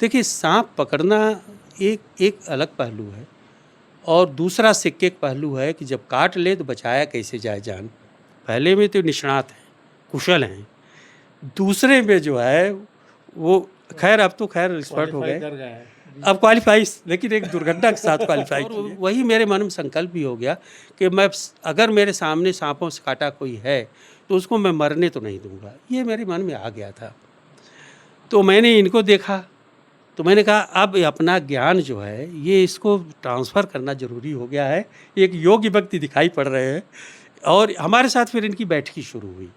देखिए, साँप पकड़ना एक एक अलग पहलू है और दूसरा सिक्के का पहलू है कि जब काट ले तो बचाया कैसे जाए जान। पहले में तो निष्णात हैं, कुशल हैं। दूसरे में जो है वो खैर अब तो खैर एक्सपर्ट हो क्वालीफाई गए। कर गए हैं। अब क्वालीफ़ाई लेकिन एक दुर्घटना के साथ क्वालीफ़ाई किए। वही मेरे मन में संकल्प भी हो गया कि मैं अगर मेरे सामने साँपों से काटा कोई है, तो उसको मैं मरने तो नहीं दूँगा। ये मेरे मन में आ गया था। तो मैंने इनको देखा, तो मैंने कहा अब अपना ज्ञान जो है ये इसको ट्रांसफ़र करना ज़रूरी हो गया है। एक योग्य व्यक्ति दिखाई पड़ रहे हैं और हमारे साथ फिर इनकी बैठकी शुरू हुई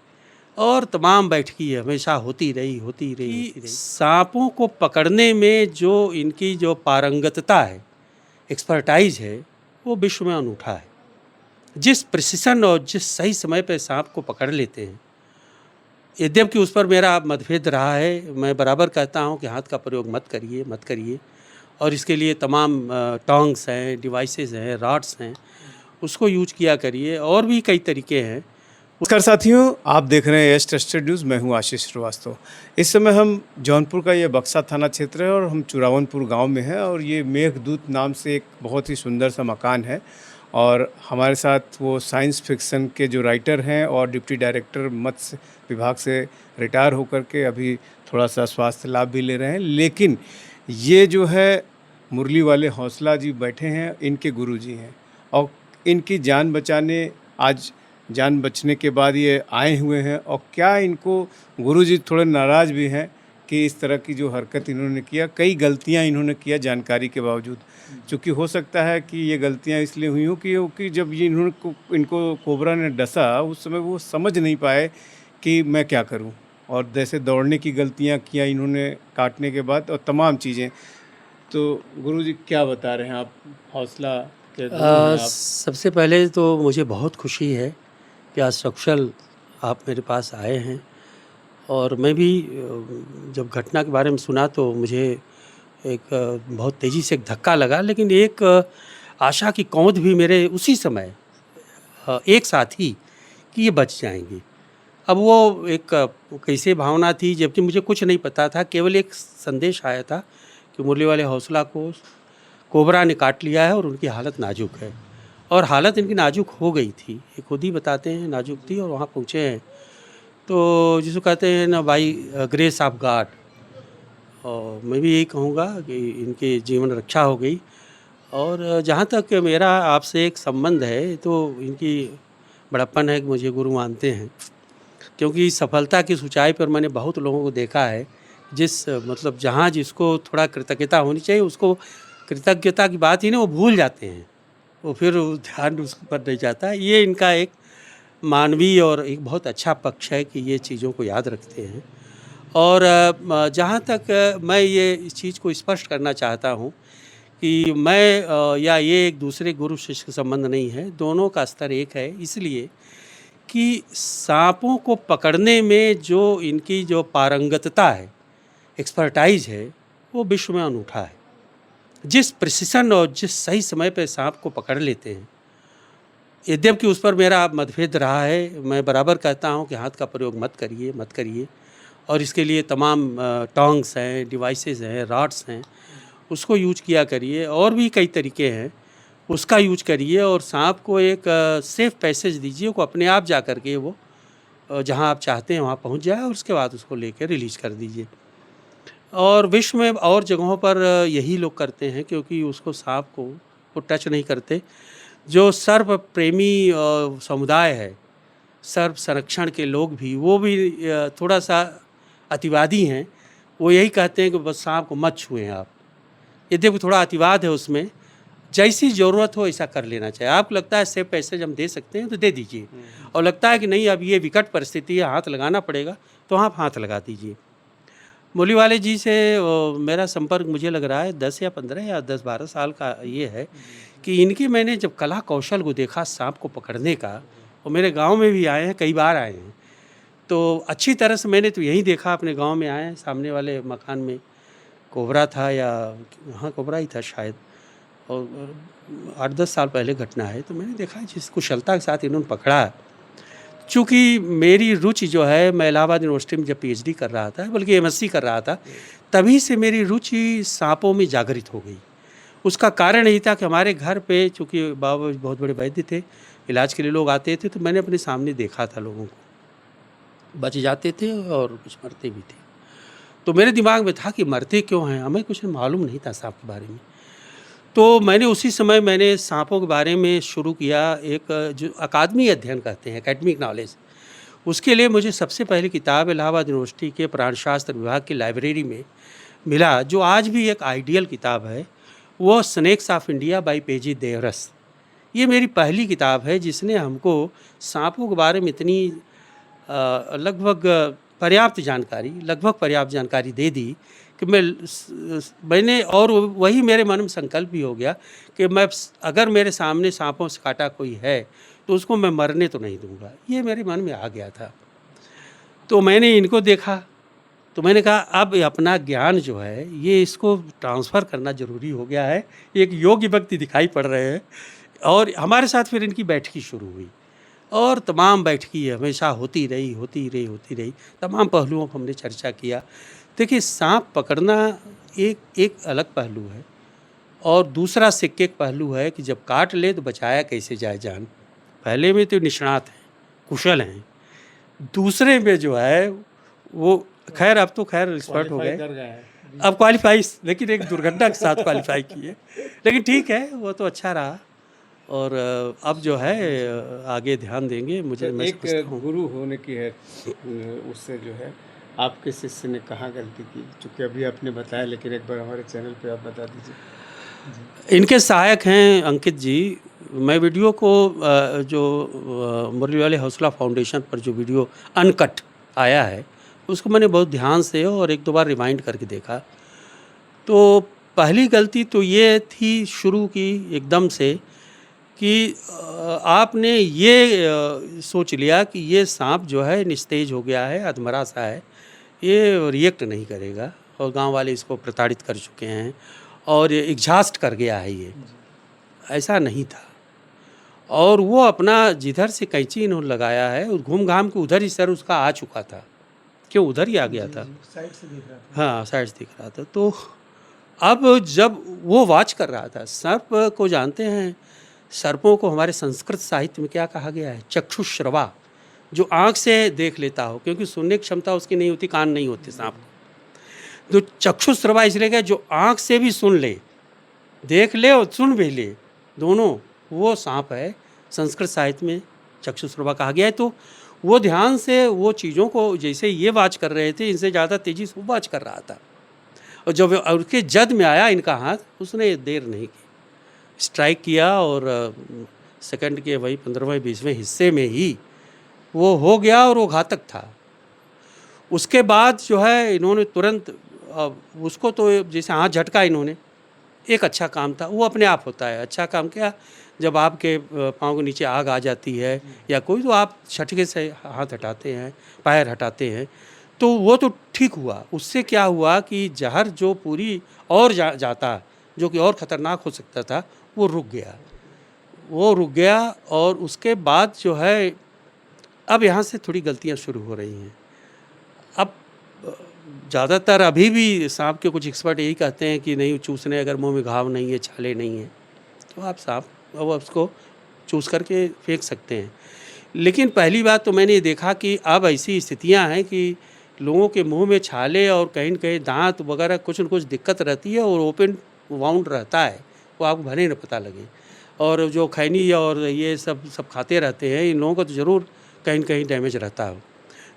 और तमाम बैठकी हमेशा होती रही। साँपों को पकड़ने में जो इनकी जो पारंगतता है, एक्सपर्टाइज़ है, वो विश्व में अनूठा है। जिस प्रिसिशन और जिस सही समय पे साँप को पकड़ लेते हैं, यद्यपि उस पर मेरा मतभेद रहा है, मैं बराबर कहता हूँ कि हाथ का प्रयोग मत करिए और इसके लिए तमाम टोंग्स हैं, डिवाइसेज़ हैं, रॉड्स हैं, उसको यूज़ किया करिए और भी कई तरीके हैं। नमस्कार साथियों, आप देख रहे हैं यस ट्रस्टेड न्यूज़। मैं हूं आशीष श्रीवास्तव। इस समय हम जौनपुर का ये बक्सा थाना क्षेत्र है और हम चुरावनपुर गांव में हैं और ये मेघदूत नाम से एक बहुत ही सुंदर सा मकान है और हमारे साथ वो साइंस फिक्शन के जो राइटर हैं और डिप्टी डायरेक्टर मत्स्य विभाग से रिटायर होकर के अभी थोड़ा सा स्वास्थ्य लाभ भी ले रहे हैं। लेकिन ये जो है मुरली वाले हौसला जी बैठे हैं, इनके गुरुजी हैं और इनकी जान बचाने आज जान बचने के बाद ये आए हुए हैं। और क्या इनको गुरुजी थोड़े नाराज़ भी हैं कि इस तरह की जो हरकत इन्होंने किया, कई गलतियां इन्होंने किया जानकारी के बावजूद। चूँकि हो सकता है कि ये गलतियां इसलिए हुई हों क्योंकि जब ये इनको कोबरा ने डसा उस समय वो समझ नहीं पाए कि मैं क्या करूं, और जैसे दौड़ने की गलतियां किया इन्होंने काटने के बाद और तमाम चीज़ें। तो गुरुजी क्या बता रहे हैं आप? हौसला के गुरु हैं आप। सबसे पहले तो मुझे बहुत खुशी है कि आज सकुशल आप मेरे पास आए हैं और मैं भी जब घटना के बारे में सुना तो मुझे एक बहुत तेज़ी से एक धक्का लगा, लेकिन एक आशा की कौंध भी मेरे उसी समय एक साथ ही कि ये बच जाएँगी। अब वो एक कैसे भावना थी, जबकि मुझे कुछ नहीं पता था, केवल एक संदेश आया था कि मुरली वाले हौसला को कोबरा ने काट लिया है और उनकी हालत नाज़ुक है। और हालत इनकी नाज़ुक हो गई थी, ये खुद ही बताते हैं नाज़ुक थी और वहाँ पहुँचे हैं। तो जिसको कहते हैं ना बाय ग्रेस ऑफ गॉड, और मैं भी यही कहूँगा कि इनकी जीवन रक्षा हो गई। और जहाँ तक मेरा आपसे एक संबंध है तो इनकी बड़प्पन है कि मुझे गुरु मानते हैं, क्योंकि सफलता की ऊँचाई पर मैंने बहुत लोगों को देखा है। जिस मतलब जहाँ जिसको थोड़ा कृतज्ञता होनी चाहिए, उसको कृतज्ञता की बात ही ना वो भूल जाते हैं, वो फिर ध्यान उस पर नहीं जाता। ये इनका एक मानवीय और एक बहुत अच्छा पक्ष है कि ये चीज़ों को याद रखते हैं। और जहाँ तक मैं ये इस चीज़ को स्पष्ट करना चाहता हूँ कि मैं या ये एक दूसरे गुरु शिष्य का संबंध नहीं है, दोनों का स्तर एक है। इसलिए कि साँपों को पकड़ने में जो इनकी जो पारंगतता है, एक्सपर्टाइज़ है, वो विश्व में अनूठा है। जिस प्रिसिशन और जिस सही समय पे साँप को पकड़ लेते हैं, यद्यपि उस पर मेरा मतभेद रहा है, मैं बराबर कहता हूँ कि हाथ का प्रयोग मत करिए और इसके लिए तमाम टोंग्स हैं, डिवाइसेज़ हैं, रॉड्स हैं, उसको यूज़ किया करिए और भी कई तरीके हैं, उसका यूज़ करिए और साँप को एक सेफ़ पैसेज दीजिए, वो अपने आप जा कर के वो जहाँ आप चाहते हैं वहाँ पहुँच जाए और उसके बाद उसको लेके रिलीज़ कर दीजिए। और विश्व में और जगहों पर यही लोग करते हैं, क्योंकि उसको साँप को वो टच नहीं करते। जो सर्प प्रेमी समुदाय है, सर्प संरक्षण के लोग भी, वो भी थोड़ा-सा अतिवादी हैं। वो यही कहते हैं कि बस साँप को मत छुएँ आप। यद्यपि थोड़ा अतिवाद है उसमें, जैसी ज़रूरत हो ऐसा कर लेना चाहिए। आपको लगता है सेफ पैसेज हम दे सकते हैं तो दे दीजिए, और लगता है कि नहीं अब ये विकट परिस्थिति है, हाथ लगाना पड़ेगा, तो आप हाथ लगा दीजिए। मूली वाले जी से मेरा संपर्क मुझे लग रहा है 10 या 15 या 10-12 साल का ये है कि इनकी मैंने जब कला कौशल को देखा सांप को पकड़ने का, वो मेरे गांव में भी आए हैं, कई बार आए हैं, तो अच्छी तरह से मैंने तो यही देखा, अपने गांव में आए हैं, सामने वाले मकान में कोबरा था, या हाँ कोबरा ही था शायद, और 8-10 साल पहले घटना है। तो मैंने देखा जिस कुशलता के साथ इन्होंने पकड़ा, चूँकि मेरी रुचि जो है, मैं इलाहाबाद यूनिवर्सिटी में जब पीएचडी कर रहा था, बल्कि एमएससी कर रहा था, तभी से मेरी रुचि साँपों में जागृत हो गई। उसका कारण यही था कि हमारे घर पे चूँकि बाबा बहुत बड़े वैद्य थे, इलाज के लिए लोग आते थे, तो मैंने अपने सामने देखा था लोगों को। बच जाते थे और कुछ मरते भी थे। तो मेरे दिमाग में था कि मरते क्यों हैं? हमें कुछ मालूम नहीं था साँप के बारे में। तो मैंने उसी समय मैंने साँपों के बारे में शुरू किया एक जो अकादमी अध्ययन कहते हैं, एकेडमिक नॉलेज। उसके लिए मुझे सबसे पहली किताब इलाहाबाद यूनिवर्सिटी के प्राणशास्त्र विभाग की लाइब्रेरी में मिला, जो आज भी एक आइडियल किताब है। वो स्नेक्स ऑफ इंडिया बाय पेजी देवरस। ये मेरी पहली किताब है जिसने हमको साँपों के बारे में इतनी लगभग लगभग पर्याप्त जानकारी दे दी कि मैंने और वही मेरे मन में संकल्प भी हो गया कि अगर मेरे सामने साँपों से काटा कोई है तो उसको मैं मरने तो नहीं दूंगा। ये मेरे मन में आ गया था। तो मैंने इनको देखा, तो मैंने कहा अब अपना ज्ञान जो है ये इसको ट्रांसफ़र करना ज़रूरी हो गया है। एक योग्य व्यक्ति दिखाई पड़ रहे हैं और हमारे साथ फिर इनकी बैठकी शुरू हुई और तमाम बैठकी हमेशा होती रही। तमाम पहलुओं पर हमने चर्चा किया। देखिए, साँप पकड़ना एक अलग पहलू है और दूसरा सिक्के का पहलू है कि जब काट ले तो बचाया कैसे जाए जान। पहले में तो निष्णात हैं, कुशल हैं। दूसरे में जो है वो खैर अब तो खैर एक्सपर्ट हो गए। अब क्वालीफाई, लेकिन एक दुर्घटना के साथ क्वालीफाई किए। लेकिन ठीक है, वो तो अच्छा रहा और अब जो है आगे ध्यान देंगे। मुझे मैं एक समझता हूँ गुरु होने की है उससे जो है आपके शिष्य ने कहाँ गलती की? चूँकि अभी आपने बताया, लेकिन एक बार हमारे चैनल पे आप बता दीजिए। इनके सहायक हैं अंकित जी। मैं वीडियो को जो मुरली वाले हौसला फाउंडेशन पर जो वीडियो अनकट आया है उसको मैंने बहुत ध्यान से और एक दो बार रिमाइंड करके देखा। तो पहली गलती तो ये थी शुरू की एकदम से कि आपने ये सोच लिया कि ये सांप जो है निस्तेज हो गया है, अधमरा सा है, ये रिएक्ट नहीं करेगा और गांव वाले इसको प्रताड़ित कर चुके हैं और एग्जॉस्ट कर गया है ये। ऐसा नहीं था। और वो अपना जिधर से कैंची इन्होंने लगाया है घूम घाम के उधर ही सर उसका आ चुका था। क्यों उधर ही आ गया था? साइड से दिख रहा था। हाँ, साइड से दिख रहा था। तो अब जब वो वॉच कर रहा था, सर्प को जानते हैं, सर्पों को हमारे संस्कृत साहित्य में क्या कहा गया है? चक्षुश्रवा, जो आँख से देख लेता हो, क्योंकि सुनने की क्षमता उसकी नहीं होती, कान नहीं होते सांप को। तो चक्षुश्रवा इसलिए क्या, जो आँख से भी सुन ले, देख ले और सुन भी ले, दोनों, वो सांप है। संस्कृत साहित्य में चक्षुश्रवा कहा गया है। तो वो ध्यान से वो चीज़ों को जैसे ये वाच कर रहे थे, इनसे ज़्यादा तेज़ी से वो वाच कर रहा था। और जब उसके जद में आया इनका हाथ, उसने देर नहीं की, स्ट्राइक किया और सेकंड के वही 15वें 20वें हिस्से में ही वो हो गया और वो घातक था। उसके बाद जो है इन्होंने तुरंत उसको तो जैसे हाथ झटका इन्होंने, एक अच्छा काम था, वो अपने आप होता है। अच्छा काम क्या, जब आपके पाँव के नीचे आग आ जाती है या कोई, तो आप झटके से हाथ हटाते हैं, पैर हटाते हैं, तो वो तो ठीक हुआ। उससे क्या हुआ कि जहर जो पूरी और जाता, जो कि और ख़तरनाक हो सकता था, वो रुक गया। और उसके बाद जो है अब यहाँ से थोड़ी गलतियाँ शुरू हो रही हैं। अब ज़्यादातर अभी भी सांप के कुछ एक्सपर्ट यही कहते हैं कि नहीं, चूसने अगर मुंह में घाव नहीं है, छाले नहीं है, तो आप सांप अब उसको चूस करके फेंक सकते हैं। लेकिन पहली बात तो मैंने ये देखा कि अब ऐसी स्थितियां हैं कि लोगों के मुंह में छाले और कहीं न कहीं दांत वगैरह कुछ न कुछ दिक्कत रहती है और ओपन वाउंड रहता है, वो आपको भले न पता लगे। और जो खैनी और ये सब खाते रहते हैं, इन लोगों को तो ज़रूर कहीं न कहीं डैमेज रहता है।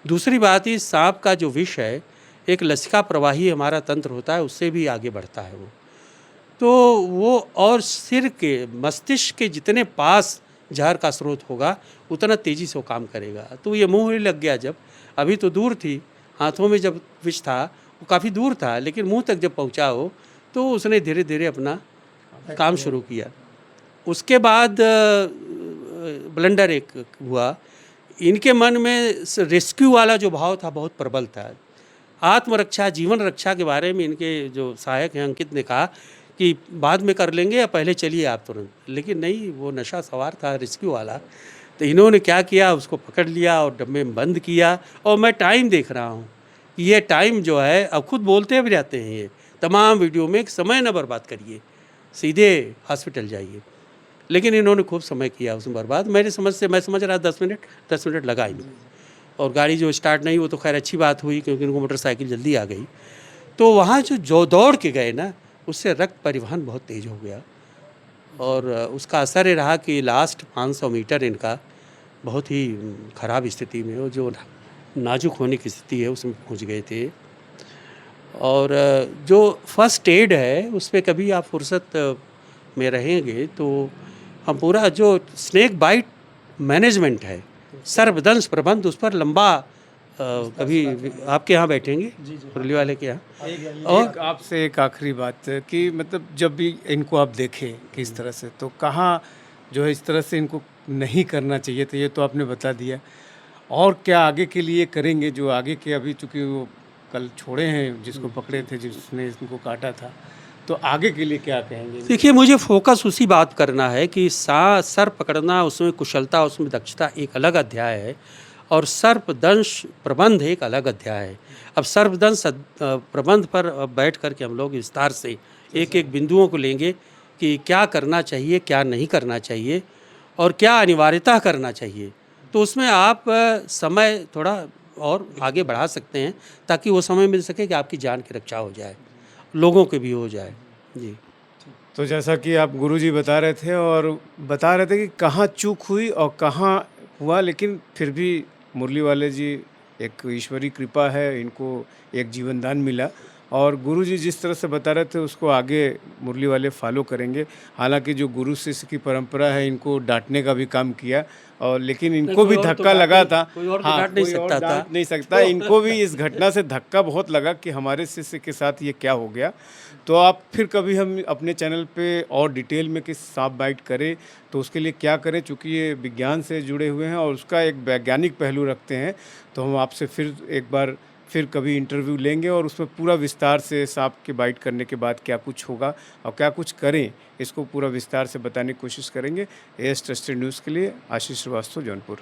दूसरी बात, इस सांप का जो विष है, एक लसिका प्रवाही हमारा तंत्र होता है, उससे भी आगे बढ़ता है वो। तो वो और सिर के मस्तिष्क के जितने पास जहर का स्रोत होगा, उतना तेज़ी से वो काम करेगा। तो ये मुंह में लग गया जब, अभी तो दूर थी, हाथों में जब विष था वो काफ़ी दूर था, लेकिन मुंह तक जब पहुंचा हो तो उसने धीरे धीरे अपना काम शुरू किया। उसके बाद ब्लंडर एक हुआ, इनके मन में रेस्क्यू वाला जो भाव था बहुत प्रबल था। आत्मरक्षा, जीवन रक्षा के बारे में इनके जो सहायक हैं अंकित ने कहा कि बाद में कर लेंगे या पहले चलिए आप तुरंत, लेकिन नहीं, वो नशा सवार था रेस्क्यू वाला। तो इन्होंने क्या किया, उसको पकड़ लिया और डब्बे में बंद किया। और मैं टाइम देख रहा हूँ कि ये टाइम जो है, अब खुद बोलते भी रहते हैं ये तमाम वीडियो में, कि समय न बर्बाद करिए, सीधे हॉस्पिटल जाइए। लेकिन इन्होंने खूब समय किया उसमें बर्बाद। मेरे समझ से, मैं समझ रहा 10 मिनट लगा ही नहीं। और गाड़ी जो स्टार्ट नहीं, वो तो खैर अच्छी बात हुई, क्योंकि उनको मोटरसाइकिल जल्दी आ गई। तो वहाँ जो दौड़ के गए ना, उससे रक्त परिवहन बहुत तेज़ हो गया। और उसका असर ये रहा कि लास्ट 500 मीटर इनका बहुत ही ख़राब स्थिति में, वो जो नाजुक होने की स्थिति है उसमें पहुंच गए थे। और जो फर्स्ट एड है, उस पे कभी आप फुर्सत में रहेंगे तो हम पूरा जो स्नेक बाइट मैनेजमेंट है, सर्पदंश प्रबंध, उस पर लंबा कभी आपके यहाँ बैठेंगे, मुरली वाले के यहाँ। और आपसे एक आखिरी बात है कि मतलब जब भी इनको आप देखें किस तरह से, तो कहाँ जो है इस तरह से इनको नहीं करना चाहिए था, ये तो आपने बता दिया। और क्या आगे के लिए करेंगे, जो आगे के, अभी चूँकि वो कल छोड़े हैं जिसको पकड़े थे, जिसने इनको काटा था, तो आगे के लिए क्या कहेंगे? देखिए, मुझे फोकस उसी बात करना है कि सर पकड़ना, उसमें कुशलता, उसमें दक्षता एक अलग अध्याय है, और सर्पदंश प्रबंध एक अलग अध्याय है। अब सर्पदंश प्रबंध पर बैठ कर के हम लोग विस्तार से एक एक बिंदुओं को लेंगे कि क्या करना चाहिए, क्या नहीं करना चाहिए, और क्या अनिवार्यतः करना चाहिए। तो उसमें आप समय थोड़ा और आगे बढ़ा सकते हैं, ताकि वो समय मिल सके कि आपकी जान की रक्षा हो जाए, लोगों की भी हो जाए। जी। तो जैसा कि आप गुरुजी बता रहे थे, और बता रहे थे कि कहाँ चूक हुई और कहाँ हुआ, लेकिन फिर भी मुरली वाले जी, एक ईश्वरी कृपा है, इनको एक जीवन दान मिला, और गुरुजी जिस तरह से बता रहे थे उसको आगे मुरली वाले फॉलो करेंगे। हालांकि जो गुरु शिष्य की परंपरा है, इनको डांटने का भी काम किया, और लेकिन इनको भी कोई और तो धक्का लगा था। कोई और तो हाँ, डांट नहीं कोई और सकता था। डांट नहीं सकता। इनको भी इस घटना से धक्का बहुत लगा कि हमारे शिष्य के साथ ये क्या हो गया। तो आप फिर कभी हम अपने चैनल पे और डिटेल में कि सांप बाइट करे तो उसके लिए क्या करें, चूँकि ये विज्ञान से जुड़े हुए हैं और उसका एक वैज्ञानिक पहलू रखते हैं, तो हम आपसे फिर एक बार फिर कभी इंटरव्यू लेंगे, और उसमें पूरा विस्तार से सांप के बाइट करने के बाद क्या कुछ होगा और क्या कुछ करें, इसको पूरा विस्तार से बताने की कोशिश करेंगे। एएस ट्रस्टेड न्यूज़ के लिए आशीष श्रीवास्तव, जौनपुर।